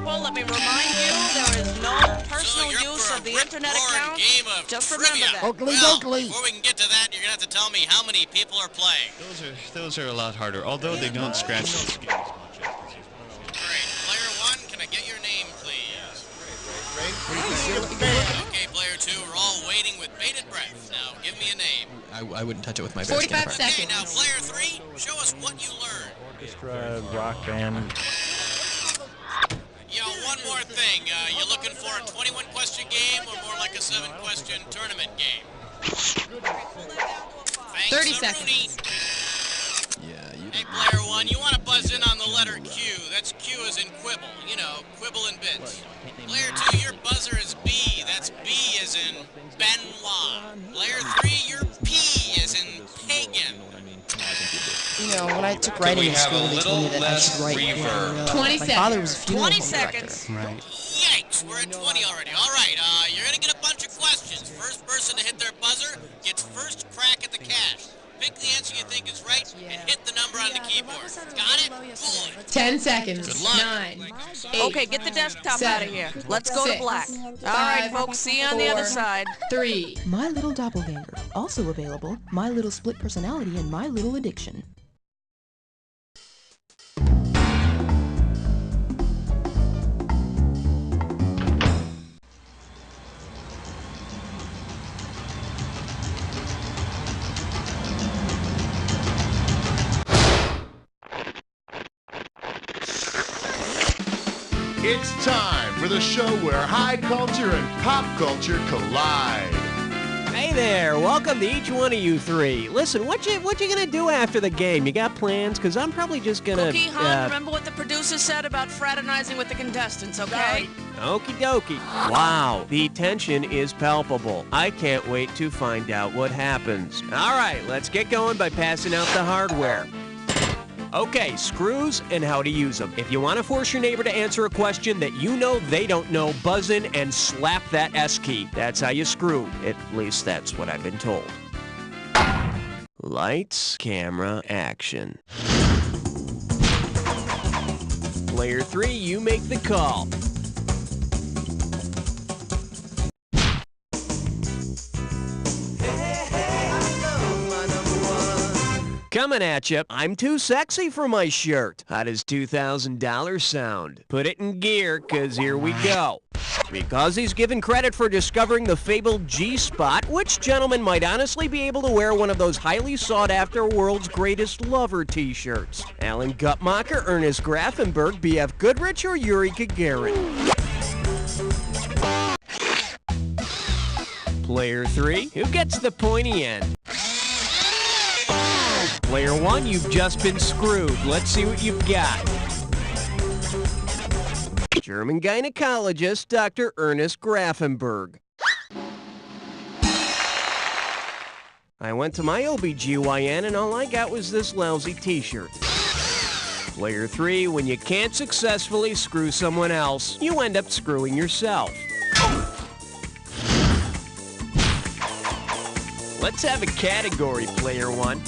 people, let me remind you, there is no personal use of the internet account. Just remember that. Oakley, Before we can get to that, you're gonna have to tell me how many people are playing. Those are a lot harder, although they don't scratch the skin as much. Great. Player 1, can I get your name, please? Okay, player 2, we're all waiting with bated breath. Now, give me a name. I wouldn't touch it with my bare skin. 45 seconds. Okay, now, player 3, show us what you learned. Orchestra, rock band. Yo, one more thing. You looking for a 21-question game or more like a 7-question tournament game? Thanks, 30 seconds. Yeah, you. Hey, player 1, you want to buzz in on the letter Q. That's Q as in quibble. You know, quibble in bits. Player 2, your buzzer is B. That's B as in Benoit. Player 3, your P as in pagan. You know, when I took writing in school, they told me that I should write. 20 my father was a funeral 20 home seconds. director. Right. Yikes, we're at 20 already. All right, you're going to get a bunch of questions. First person to hit their buzzer gets first crack at the cash. Pick the answer you think is right and hit the number on the keyboard. Got it? Good. 10 seconds. Good luck. 9. 8. Okay, get the desktop 7, out of here. Let's go to 6, black. All right, folks, see you on the 4, other side. 3. My Little Doppelganger. Also available, My Little Split Personality and My Little Addiction. It's time for the show where high culture and pop culture collide. Hey there, welcome to each one of you three. Listen, what you gonna do after the game? You got plans? Because I'm probably just gonna... Cookie, hon, remember what the producer said about fraternizing with the contestants, okay? Okie dokie. Wow, the tension is palpable. I can't wait to find out what happens. All right, let's get going by passing out the hardware. Okay, screws and how to use them. If you want to force your neighbor to answer a question that you know they don't know, buzz in and slap that S key. That's how you screw. At least that's what I've been told. Lights, camera, action. Player 3, you make the call. Coming at you, I'm too sexy for my shirt. How does $2,000 sound? Put it in gear, cause here we go. Because he's given credit for discovering the fabled G-spot, which gentleman might honestly be able to wear one of those highly sought-after world's greatest lover t-shirts? Alan Gutmacher, Ernest Grafenberg, B.F. Goodrich, or Yuri Gagarin? Player 3, who gets the pointy end? Player 1, you've just been screwed. Let's see what you've got. German gynecologist, Dr. Ernest Grafenberg. I went to my OBGYN and all I got was this lousy t-shirt. Player 3, when you can't successfully screw someone else, you end up screwing yourself. Let's have a category, Player 1.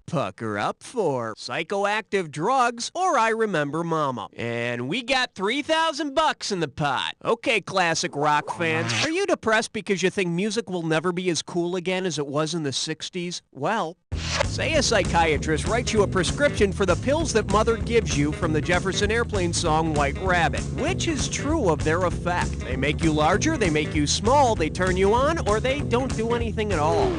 Pucker up for psychoactive drugs or I Remember Mama. And we got $3,000 in the pot. Okay, classic rock fans, are you depressed because you think music will never be as cool again as it was in the 60s? Well, say a psychiatrist writes you a prescription for the pills that Mother gives you from the Jefferson Airplane song White Rabbit. Which is true of their effect? They make you larger, they make you small, they turn you on, or they don't do anything at all.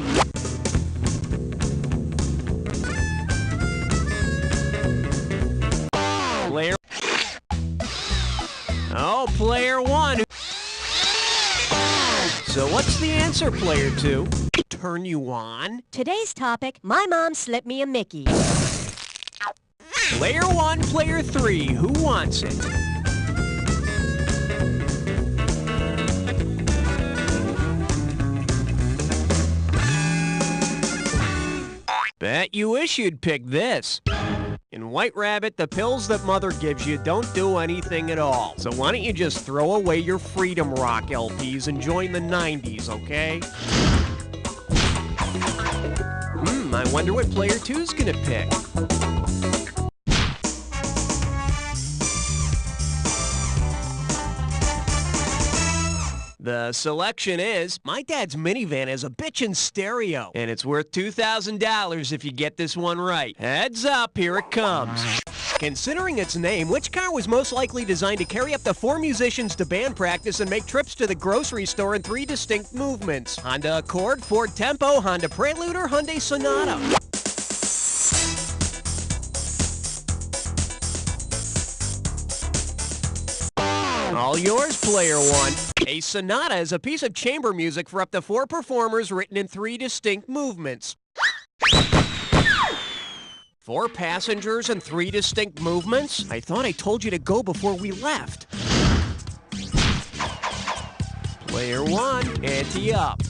Player... Oh, Player 1. So what's the answer, Player 2? Turn you on? Today's topic, my mom slipped me a Mickey. Player 1, Player 3, who wants it? Bet you wish you'd pick this. In White Rabbit, the pills that Mother gives you don't do anything at all. So why don't you just throw away your Freedom Rock LPs and join the 90s, okay? I wonder what player 2's gonna pick. The selection is, my dad's minivan has a bitchin' stereo, and it's worth $2,000 if you get this one right. Heads up, here it comes. Considering its name, which car was most likely designed to carry up to 4 musicians to band practice and make trips to the grocery store in 3 distinct movements? Honda Accord, Ford Tempo, Honda Prelude, or Hyundai Sonata? All yours, player 1. A sonata is a piece of chamber music for up to 4 performers written in 3 distinct movements. 4 passengers and 3 distinct movements? I thought I told you to go before we left. Player 1, ante up.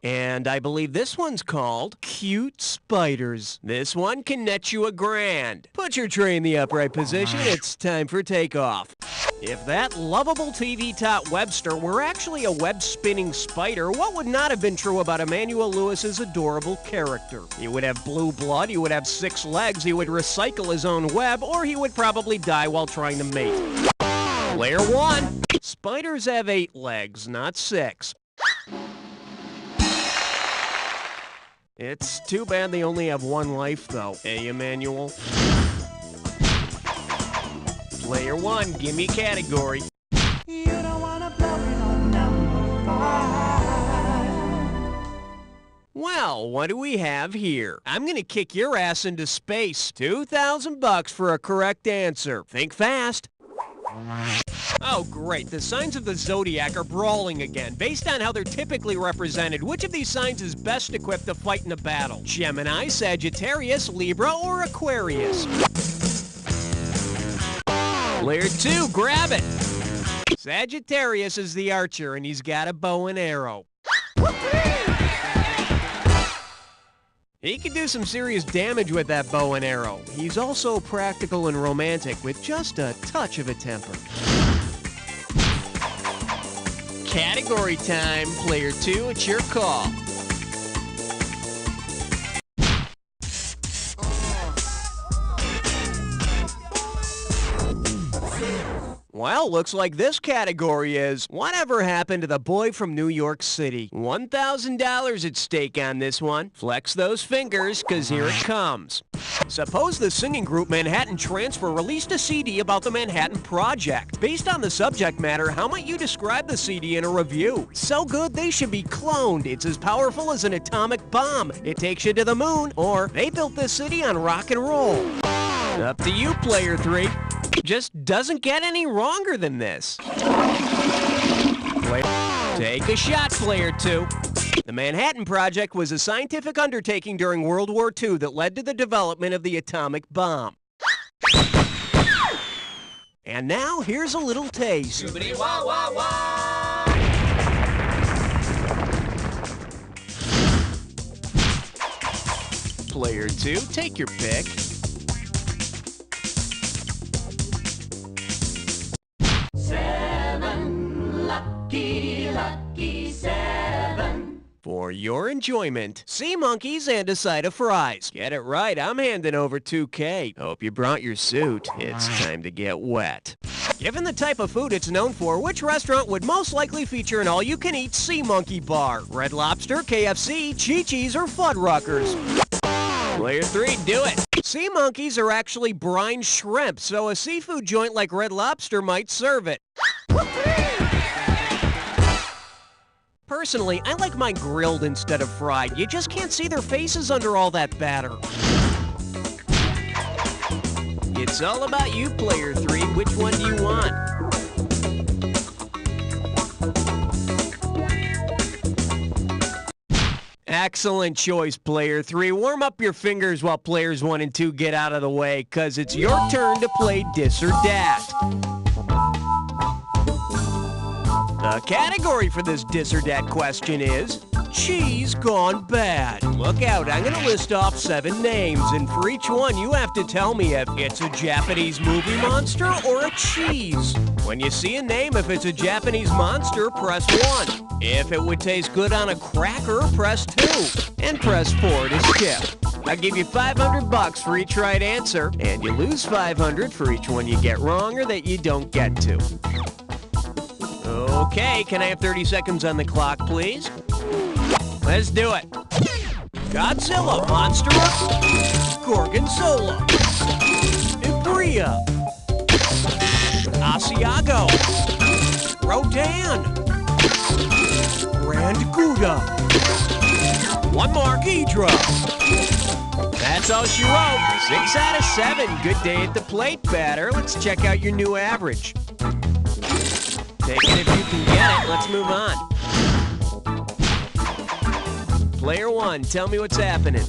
And I believe this one's called Cute Spiders. This one can net you $1,000. Put your tray in the upright position. It's time for takeoff. If that lovable TV tot Webster were actually a web-spinning spider, what would not have been true about Emmanuel Lewis's adorable character? He would have blue blood, he would have 6 legs, he would recycle his own web, or he would probably die while trying to mate. Player 1. Spiders have 8 legs, not 6. It's too bad they only have 1 life, though. Hey, Emmanuel? Player 1, give me category. You don't wanna blow it on number 5. Well, what do we have here? I'm gonna kick your ass into space. $2,000 for a correct answer. Think fast. Oh, great. The signs of the zodiac are brawling again. Based on how they're typically represented, which of these signs is best equipped to fight in a battle? Gemini, Sagittarius, Libra, or Aquarius? Player 2, grab it. Sagittarius is the archer, and he's got a bow and arrow. He can do some serious damage with that bow and arrow. He's also practical and romantic with just a touch of a temper. Category time. Player 2, it's your call. Well, looks like this category is, whatever happened to the boy from New York City? $1,000 at stake on this one. Flex those fingers, cause here it comes. Suppose the singing group Manhattan Transfer released a CD about the Manhattan Project. Based on the subject matter, how might you describe the CD in a review? So good they should be cloned. It's as powerful as an atomic bomb. It takes you to the moon, or they built this city on rock and roll. Up to you, player 3. Just doesn't get any wronger than this. Take a shot, player 2. The Manhattan Project was a scientific undertaking during World War II that led to the development of the atomic bomb. And now, here's a little taste. Player 2, take your pick. Lucky 7. For your enjoyment, sea monkeys and a side of fries. Get it right, I'm handing over $2K. Hope you brought your suit. It's time to get wet. Given the type of food it's known for, which restaurant would most likely feature an all-you-can-eat sea monkey bar? Red Lobster, KFC, Chi-Chi's, or Fuddruckers? Player 3, do it. Sea monkeys are actually brine shrimp, so a seafood joint like Red Lobster might serve it. Personally, I like mine grilled instead of fried. You just can't see their faces under all that batter. It's all about you, player 3. Which one do you want? Excellent choice, player 3. Warm up your fingers while players 1 and 2 get out of the way, cause it's your turn to play Dis or Dat. The category for this dis or dat question is cheese gone bad. Look out, I'm gonna list off 7 names, and for each one you have to tell me if it's a Japanese movie monster or a cheese. When you see a name, if it's a Japanese monster, press 1. If it would taste good on a cracker, press 2. And press 4 to skip. I'll give you $500 for each right answer, and you lose $500 for each one you get wrong or that you don't get to. Okay, can I have 30 seconds on the clock, please? Let's do it. Godzilla, monster of Gorgonzola, Ibria, Asiago, Rodan, Grand Gouda. One more, Ghidra. That's all she wrote. 6 out of 7. Good day at the plate, batter. Let's check out your new average. Take it if you can get it. Let's move on. Player 1, tell me what's happening.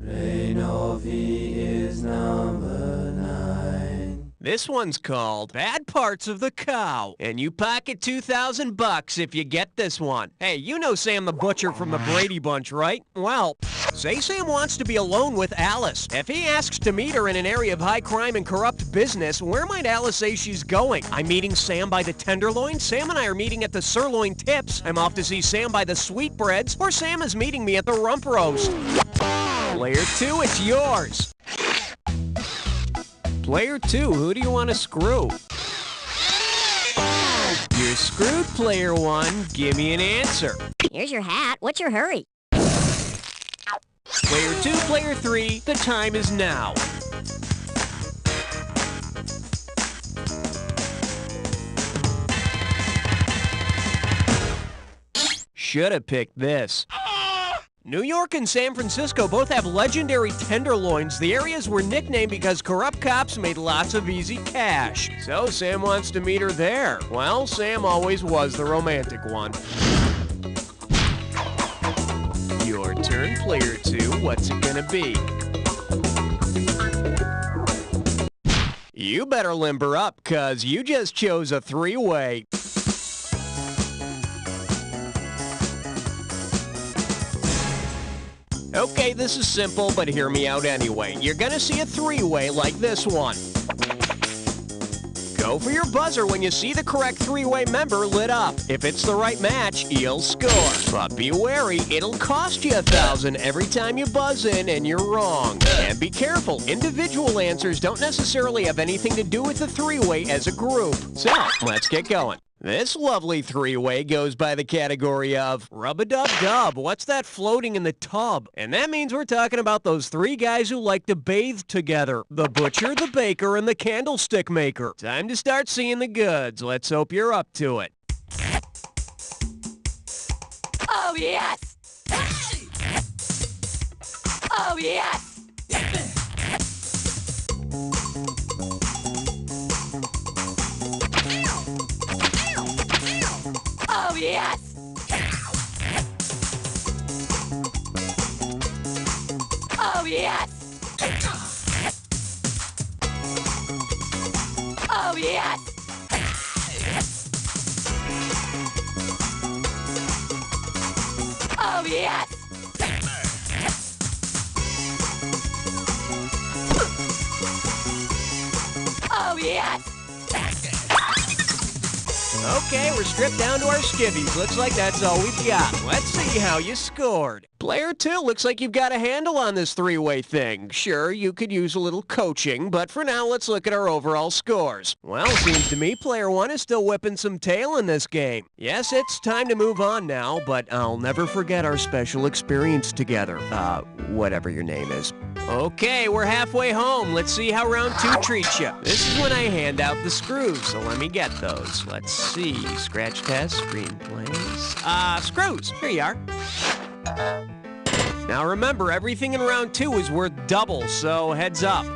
Reinovi is number 9. This one's called Bad Parts of the Cow, and you pocket $2,000 if you get this one. Hey, you know Sam the Butcher from the Brady Bunch, right? Well, say Sam wants to be alone with Alice. If he asks to meet her in an area of high crime and corrupt business, where might Alice say she's going? I'm meeting Sam by the Tenderloin. Sam and I are meeting at the Sirloin Tips. I'm off to see Sam by the Sweetbreads. Or Sam is meeting me at the Rump Roast. Player 2, it's yours. Player 2, who do you want to screw? You're screwed, Player 1. Give me an answer. Here's your hat. What's your hurry? Player 2, Player 3, the time is now. Should have picked this. New York and San Francisco both have legendary tenderloins. The areas were nicknamed because corrupt cops made lots of easy cash. So Sam wants to meet her there. Well, Sam always was the romantic one. Your turn, Player 2. What's it gonna be? You better limber up, cause you just chose a 3-way. Okay, this is simple, but hear me out anyway. You're gonna see a 3-way like this one. Go for your buzzer when you see the correct 3-way member lit up. If it's the right match, you'll score. But be wary, it'll cost you $1,000 every time you buzz in and you're wrong. And be careful, individual answers don't necessarily have anything to do with the 3-way as a group. So, let's get going. This lovely 3-way goes by the category of rub-a-dub-dub. What's that floating in the tub? And that means we're talking about those 3 guys who like to bathe together. The butcher, the baker, and the candlestick maker. Time to start seeing the goods. Let's hope you're up to it. Oh, yes! Oh, yes! Oh, yes! Oh, yes! Oh, yes! Oh, yes! Oh, yes! Okay, we're stripped down to our skivvies. Looks like that's all we've got. Let's see how you scored. Player 2, looks like you've got a handle on this 3-way thing. Sure, you could use a little coaching, but for now, let's look at our overall scores. Well, seems to me Player 1 is still whipping some tail in this game. Yes, it's time to move on now, but I'll never forget our special experience together. Whatever your name is. Okay, we're halfway home. Let's see how round 2 treats you. This is when I hand out the screws, so let me get those. Let's see. Scratch test, screenplays. Screws. Here you are. Now remember, everything in round 2 is worth double, so heads up.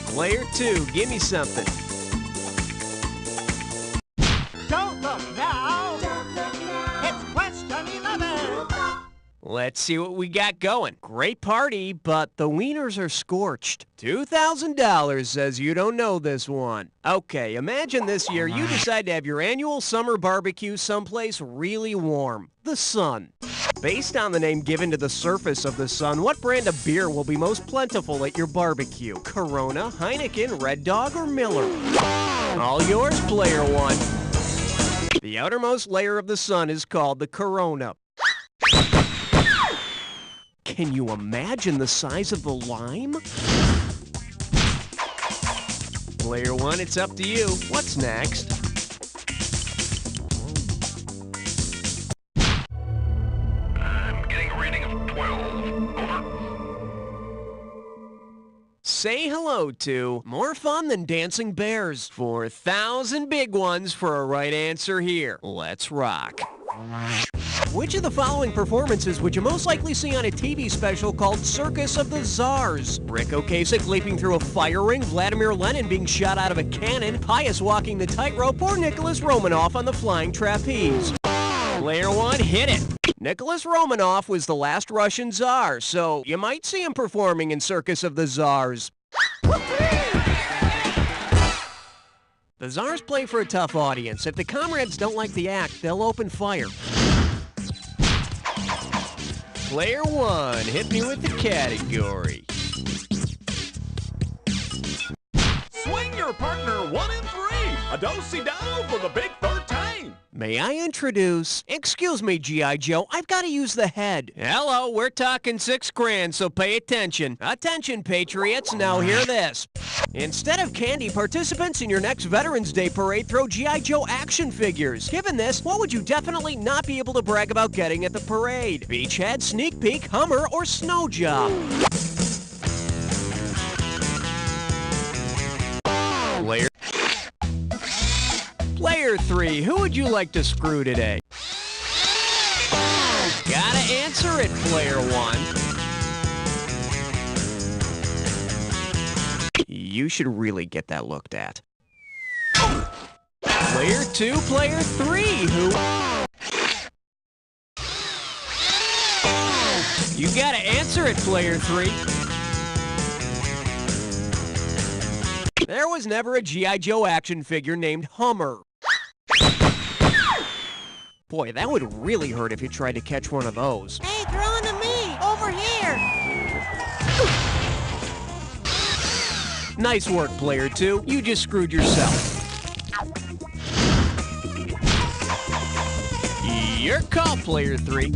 Player 2, give me something. Don't look now. It's question 11. Let's see what we got going. Great party, but the wieners are scorched. $2,000 says you don't know this one. Okay, imagine this year you decide to have your annual summer barbecue someplace really warm. The sun. Based on the name given to the surface of the sun, what brand of beer will be most plentiful at your barbecue? Corona, Heineken, Red Dog, or Miller? All yours, player one. The outermost layer of the sun is called the corona. Can you imagine the size of the lime? Player one, it's up to you. What's next? I'm getting a reading of 12. Over. Say hello to More Fun Than Dancing Bears. 4,000 big ones for a right answer here. Let's rock. Which of the following performances would you most likely see on a TV special called Circus of the Czars? Rick Ocasek leaping through a fire ring, Vladimir Lenin being shot out of a cannon, Pius walking the tightrope, or Nicholas Romanov on the flying trapeze? Player one, hit it. Nicholas Romanov was the last Russian Tsar, so you might see him performing in Circus of the Czars. The Czars play for a tough audience. If the comrades don't like the act, they'll open fire. Player one, hit me with the category. Swing your partner 1 and 3. A do-si-do for the big 13. May I introduce... Excuse me, G.I. Joe, I've got to use the head. Hello, we're talking $6,000, so pay attention. Attention, patriots, now hear this. Instead of candy, participants in your next Veterans Day parade throw G.I. Joe action figures. Given this, what would you definitely not be able to brag about getting at the parade? Beachhead, sneak peek, Hummer, or snow job? Player 3, who would you like to screw today? Gotta answer it, player 1. You should really get that looked at. Player 2, player 3, who... You gotta answer it, player 3. There was never a G.I. Joe action figure named Hummer. Boy, that would really hurt if you tried to catch one of those. Hey, throw one to me! Over here! Nice work, player 2. You just screwed yourself. Your call, player 3.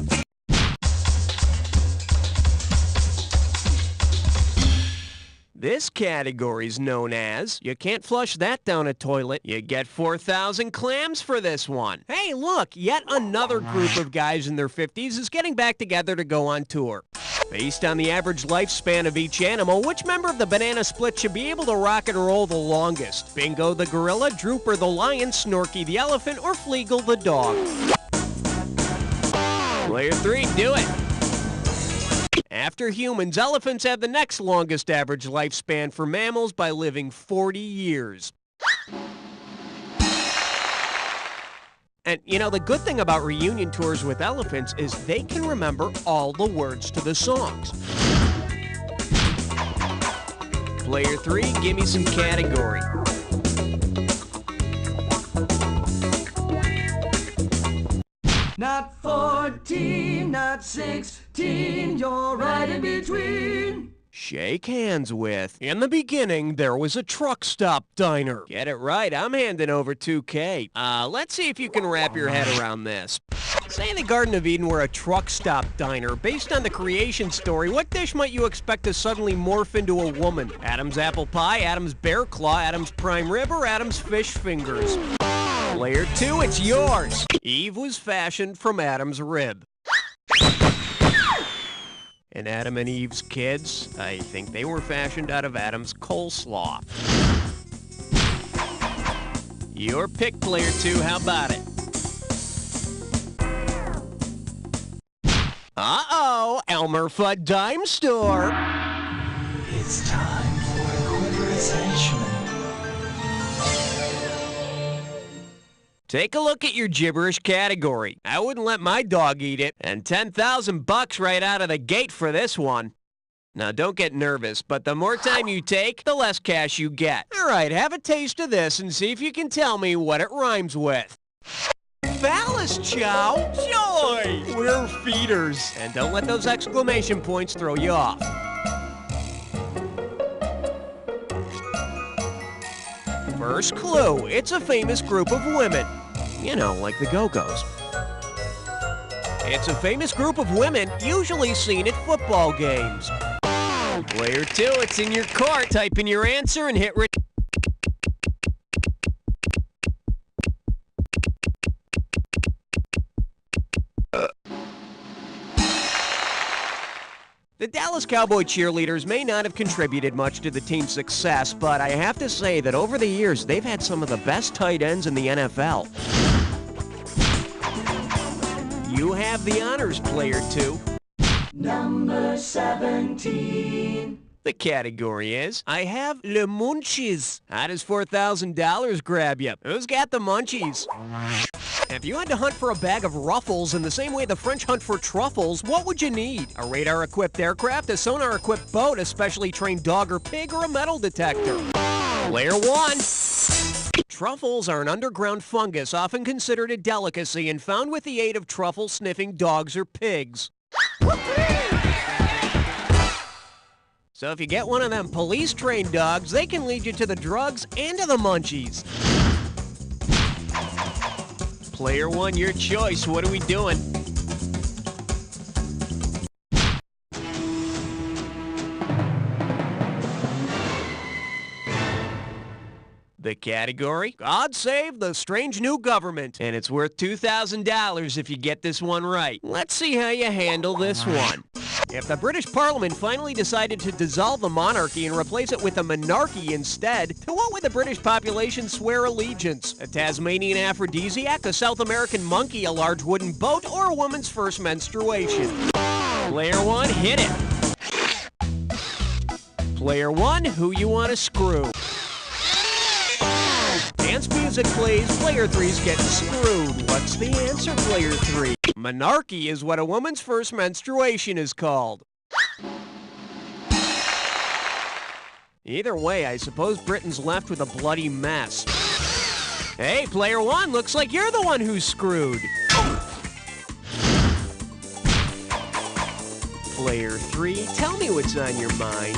This category is known as, you can't flush that down a toilet. You get 4,000 clams for this one. Hey, look, yet another group of guys in their 50s is getting back together to go on tour. Based on the average lifespan of each animal, which member of the banana split should be able to rock and roll the longest? Bingo the gorilla, Drooper the lion, Snorky the elephant, or Fleagle the dog? Player 3, do it. After humans, elephants have the next longest average lifespan for mammals by living 40 years. And, you know, the good thing about reunion tours with elephants is they can remember all the words to the songs. Player 3, give me some category. Not 14, not 16, you're right in between. Shake hands with. In the beginning, there was a truck stop diner. Get it right, I'm handing over $2,000. Let's see if you can wrap your head around this. Say the Garden of Eden were a truck stop diner. Based on the creation story, what dish might you expect to suddenly morph into a woman? Adam's apple pie, Adam's bear claw, Adam's prime rib, or Adam's fish fingers? Player 2, it's yours. Eve was fashioned from Adam's rib. And Adam and Eve's kids, I think they were fashioned out of Adam's coleslaw. Your pick, player 2, how about it? Uh-oh, Elmer Fudd Dime Store. It's time for a quick retention. Take a look at your gibberish category. I wouldn't let my dog eat it. And 10,000 bucks right out of the gate for this one. Now, don't get nervous, but the more time you take, the less cash you get. All right, have a taste of this and see if you can tell me what it rhymes with. Phallus chow? Joy! We're feeders. And don't let those exclamation points throw you off. First clue, it's a famous group of women. You know, like the Go-Go's. It's a famous group of women usually seen at football games. Player 2, it's in your court. Type in your answer and hit The Dallas Cowboy cheerleaders may not have contributed much to the team's success, but I have to say that over the years, they've had some of the best tight ends in the NFL. You have the honors, player 2. Number 17. The category is, I have le munchies. How does $4,000 grab you? Who's got the munchies? If you had to hunt for a bag of Ruffles in the same way the French hunt for truffles, what would you need? A radar-equipped aircraft, a sonar-equipped boat, a specially trained dog or pig, or a metal detector? Player 1. Truffles are an underground fungus often considered a delicacy and found with the aid of truffle-sniffing dogs or pigs. So if you get one of them police-trained dogs, they can lead you to the drugs and to the munchies. Player 1, your choice. What are we doing? The category? God save the strange new government. And it's worth $2,000 if you get this one right. Let's see how you handle this one. If the British Parliament finally decided to dissolve the monarchy and replace it with a monarchy instead, to what would the British population swear allegiance? A Tasmanian aphrodisiac, a South American monkey, a large wooden boat, or a woman's first menstruation? Player 1, hit it. Player 1, who you want to screw? Dance music plays, player 3's getting screwed. What's the answer, player 3? Monarchy is what a woman's first menstruation is called. Either way, I suppose Britain's left with a bloody mess. Hey, player 1, looks like you're the one who's screwed. Player 3, tell me what's on your mind.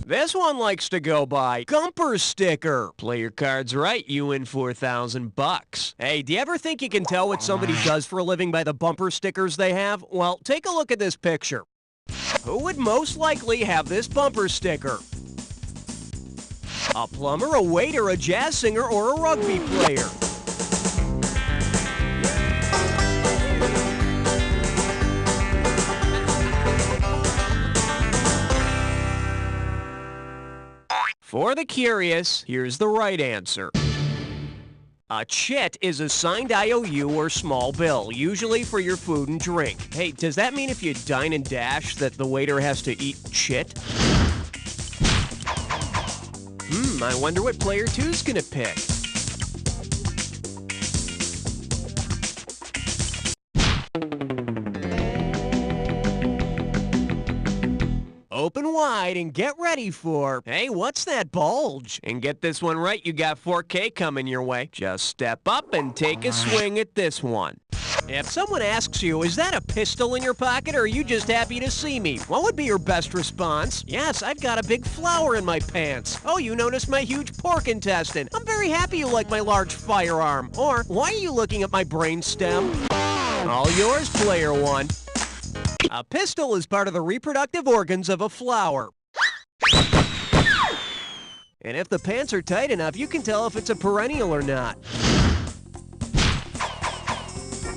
This one likes to go by Gumper Sticker. Play your cards right, you win 4,000 bucks. Hey, do you ever think you can tell what somebody does for a living by the bumper stickers they have? Well, take a look at this picture. Who would most likely have this bumper sticker? A plumber, a waiter, a jazz singer, or a rugby player? For the curious, here's the right answer. A chit is a signed IOU or small bill, usually for your food and drink. Hey, does that mean if you dine and dash that the waiter has to eat chit? I wonder what player 2's gonna pick. Open wide and get ready for, hey, what's that bulge? And get this one right, you got 4K coming your way. Just step up and take a swing at this one. If someone asks you, is that a pistol in your pocket or are you just happy to see me? What would be your best response? Yes, I've got a big flower in my pants. Oh, you noticed my huge pork intestine. I'm very happy you like my large firearm. Or, why are you looking at my brain stem? All yours, player 1. A pistol is part of the reproductive organs of a flower. And if the pants are tight enough, you can tell if it's a perennial or not.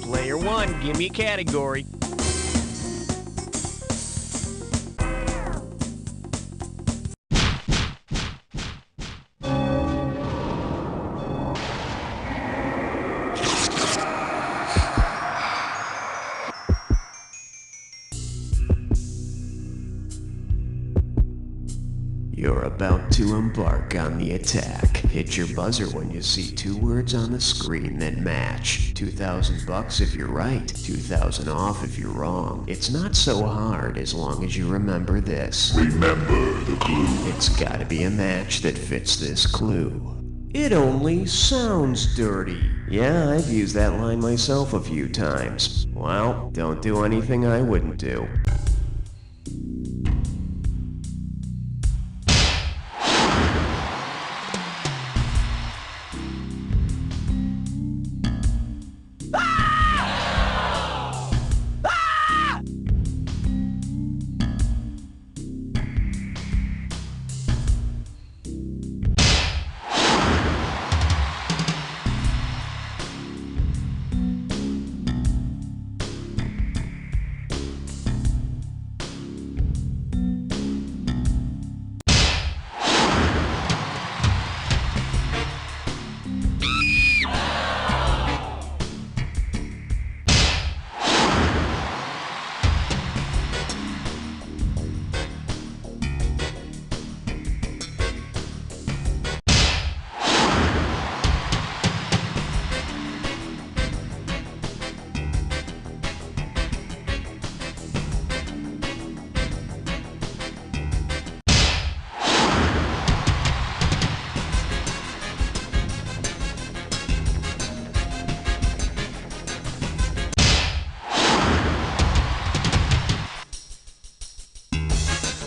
Player 1, give me a category. about to embark on the attack. Hit your buzzer when you see 2 words on the screen that match. $2,000 if you're right, 2,000 off if you're wrong. It's not so hard as long as you remember this. Remember the clue. It's gotta be a match that fits this clue. It only sounds dirty. Yeah, I've used that line myself a few times. Well, don't do anything I wouldn't do.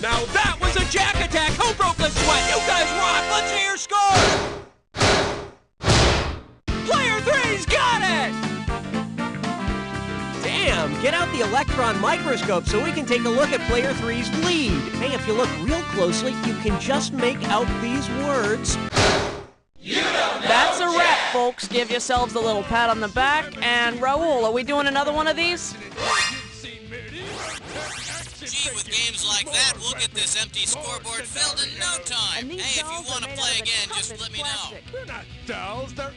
Now that was a jack attack! Who broke the sweat? You guys rock! Let's hear your scores! Player 3's got it! Damn, get out the electron microscope so we can take a look at Player 3's lead. Hey, if you look real closely, you can just make out these words. That's a wrap, folks. Give yourselves a little pat on the back. And Raul, are we doing another one of these? Gee, with games like that, we'll get this empty scoreboard filled in no time. Hey, if you want to play again, just let me know. They're not dolls, they're